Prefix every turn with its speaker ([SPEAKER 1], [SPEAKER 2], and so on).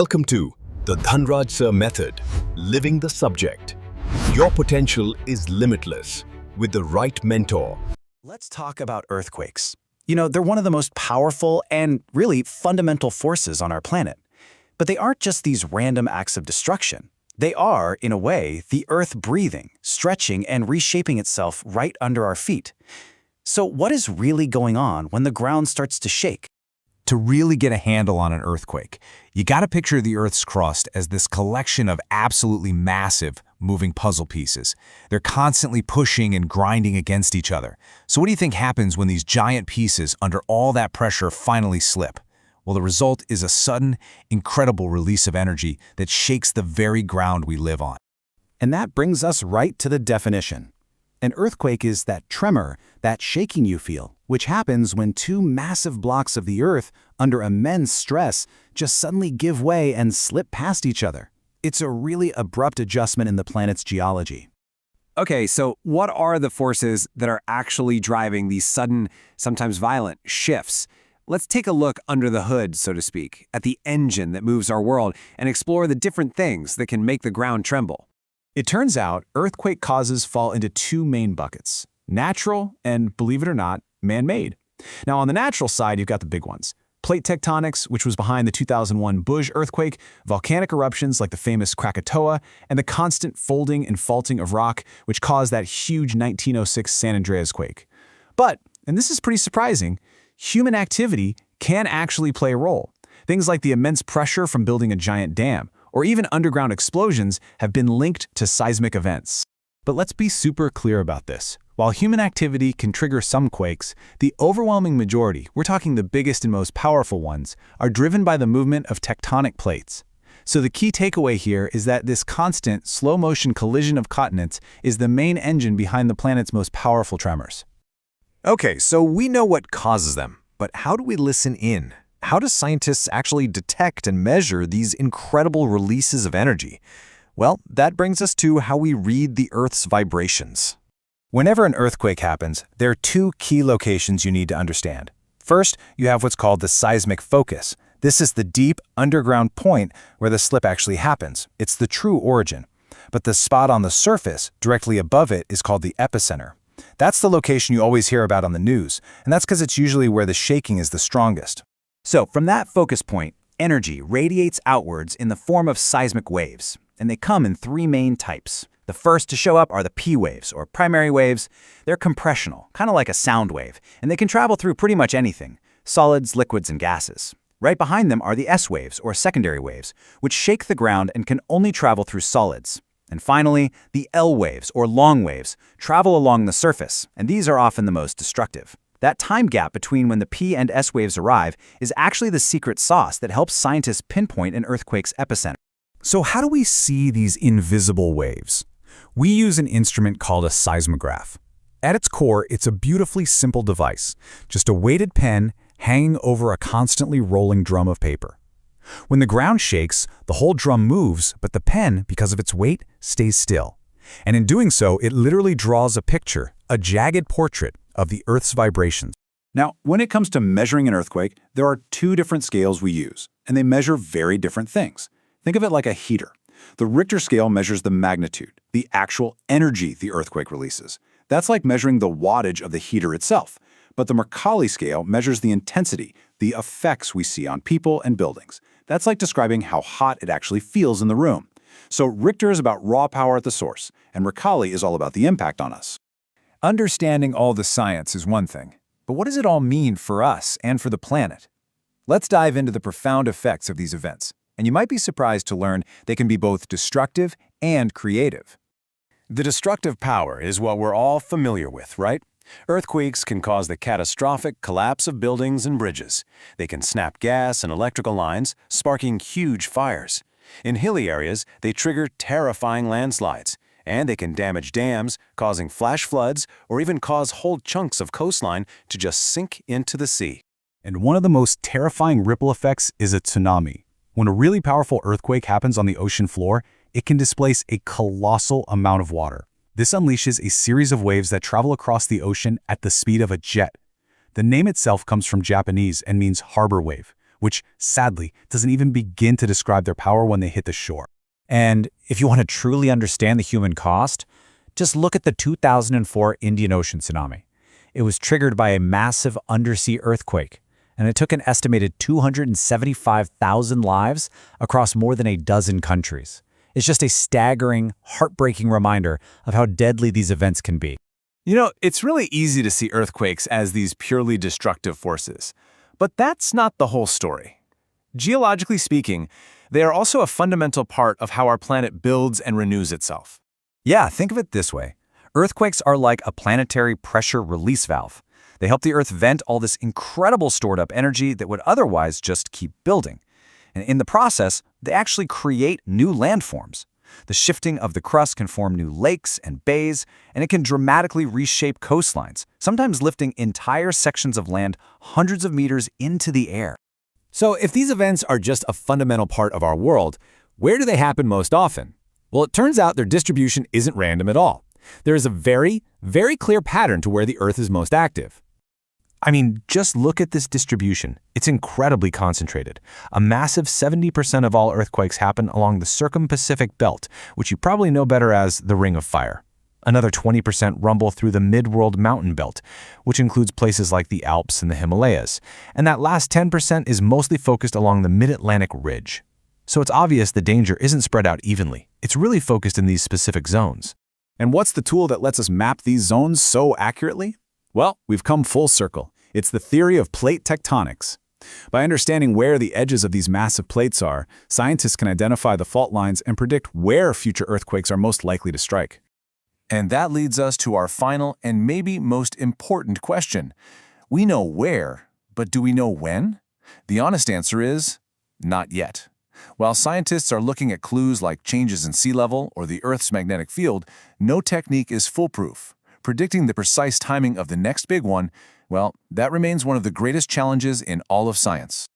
[SPEAKER 1] Welcome to the Dhanraj Sir Method, Living the Subject. Your potential is limitless with the right mentor.
[SPEAKER 2] Let's talk about earthquakes. They're one of the most powerful and really fundamental forces on our planet. But they aren't just these random acts of destruction. They are, in a way, the earth breathing, stretching, and reshaping itself right under our feet. So what is really going on when the ground starts to shake?
[SPEAKER 3] To really get a handle on an earthquake, you gotta picture the Earth's crust as this collection of absolutely massive moving puzzle pieces. They're constantly pushing and grinding against each other. So what do you think happens when these giant pieces, under all that pressure, finally slip? Well, the result is a sudden, incredible release of energy that shakes the very ground we live on.
[SPEAKER 2] And that brings us right to the definition. An earthquake is that tremor, that shaking you feel, which happens when two massive blocks of the Earth, under immense stress, just suddenly give way and slip past each other. It's a really abrupt adjustment in the planet's geology.
[SPEAKER 4] Okay, so what are the forces that are actually driving these sudden, sometimes violent, shifts? Let's take a look under the hood, so to speak, at the engine that moves our world and explore the different things that can make the ground tremble.
[SPEAKER 2] It turns out earthquake causes fall into two main buckets: natural and, believe it or not, man-made. Now, on the natural side, you've got the big ones: plate tectonics, which was behind the 2001 Bhuj earthquake, volcanic eruptions like the famous Krakatoa, and the constant folding and faulting of rock, which caused that huge 1906 San Andreas quake. But, and this is pretty surprising, human activity can actually play a role. Things like the immense pressure from building a giant dam, or even underground explosions, have been linked to seismic events. But let's be super clear about this. While human activity can trigger some quakes, the overwhelming majority, we're talking the biggest and most powerful ones, are driven by the movement of tectonic plates. So the key takeaway here is that this constant, slow-motion collision of continents is the main engine behind the planet's most powerful tremors.
[SPEAKER 3] Okay, so we know what causes them, but how do we listen in? How do scientists actually detect and measure these incredible releases of energy? Well, that brings us to how we read the Earth's vibrations.
[SPEAKER 2] Whenever an earthquake happens, there are two key locations you need to understand. First, you have what's called the seismic focus. This is the deep, underground point where the slip actually happens. It's the true origin. But the spot on the surface, directly above it, is called the epicenter. That's the location you always hear about on the news, and that's because it's usually where the shaking is the strongest. So, from that focus point, energy radiates outwards in the form of seismic waves, and they come in three main types. The first to show up are the P waves, or primary waves. They're compressional, kind of like a sound wave, and they can travel through pretty much anything: solids, liquids, and gases. Right behind them are the S waves, or secondary waves, which shake the ground and can only travel through solids. And finally, the L waves, or long waves, travel along the surface, and these are often the most destructive. That time gap between when the P and S waves arrive is actually the secret sauce that helps scientists pinpoint an earthquake's epicenter.
[SPEAKER 3] So how do we see these invisible waves? We use an instrument called a seismograph. At its core, it's a beautifully simple device, just a weighted pen hanging over a constantly rolling drum of paper. When the ground shakes, the whole drum moves, but the pen, because of its weight, stays still. And in doing so, it literally draws a picture, a jagged portrait, of the Earth's vibrations.
[SPEAKER 2] Now, when it comes to measuring an earthquake, there are two different scales we use, and they measure very different things. Think of it like a heater. The Richter scale measures the magnitude, the actual energy the earthquake releases. That's like measuring the wattage of the heater itself. But the Mercalli scale measures the intensity, the effects we see on people and buildings. That's like describing how hot it actually feels in the room. So Richter is about raw power at the source, and Mercalli is all about the impact on us.
[SPEAKER 3] Understanding all the science is one thing, but what does it all mean for us and for the planet? Let's dive into the profound effects of these events, and you might be surprised to learn they can be both destructive and creative.
[SPEAKER 5] The destructive power is what we're all familiar with, right? Earthquakes can cause the catastrophic collapse of buildings and bridges. They can snap gas and electrical lines, sparking huge fires. In hilly areas, they trigger terrifying landslides. And they can damage dams, causing flash floods, or even cause whole chunks of coastline to just sink into the sea.
[SPEAKER 3] And one of the most terrifying ripple effects is a tsunami. When a really powerful earthquake happens on the ocean floor, it can displace a colossal amount of water. This unleashes a series of waves that travel across the ocean at the speed of a jet. The name itself comes from Japanese and means harbor wave, which, sadly, doesn't even begin to describe their power when they hit the shore.
[SPEAKER 2] And if you want to truly understand the human cost, just look at the 2004 Indian Ocean tsunami. It was triggered by a massive undersea earthquake, and it took an estimated 275,000 lives across more than a dozen countries. It's just a staggering, heartbreaking reminder of how deadly these events can be.
[SPEAKER 5] You know, it's really easy to see earthquakes as these purely destructive forces. But that's not the whole story. Geologically speaking, they are also a fundamental part of how our planet builds and renews itself.
[SPEAKER 2] Yeah, think of it this way. Earthquakes are like a planetary pressure release valve. They help the Earth vent all this incredible stored-up energy that would otherwise just keep building. And in the process, they actually create new landforms. The shifting of the crust can form new lakes and bays, and it can dramatically reshape coastlines, sometimes lifting entire sections of land hundreds of meters into the air.
[SPEAKER 4] So if these events are just a fundamental part of our world, where do they happen most often? Well, it turns out their distribution isn't random at all. There is a very, very clear pattern to where the Earth is most active.
[SPEAKER 5] I mean, just look at this distribution. It's incredibly concentrated. A massive 70% of all earthquakes happen along the Circum-Pacific Belt, which you probably know better as the Ring of Fire. Another 20% rumble through the Mid-World Mountain Belt, which includes places like the Alps and the Himalayas. And that last 10% is mostly focused along the Mid-Atlantic Ridge. So it's obvious the danger isn't spread out evenly. It's really focused in these specific zones.
[SPEAKER 3] And what's the tool that lets us map these zones so accurately? Well, we've come full circle. It's the theory of plate tectonics. By understanding where the edges of these massive plates are, scientists can identify the fault lines and predict where future earthquakes are most likely to strike.
[SPEAKER 5] And that leads us to our final and maybe most important question. We know where, but do we know when? The honest answer is not yet. While scientists are looking at clues like changes in sea level or the Earth's magnetic field, no technique is foolproof. Predicting the precise timing of the next big one, well, that remains one of the greatest challenges in all of science.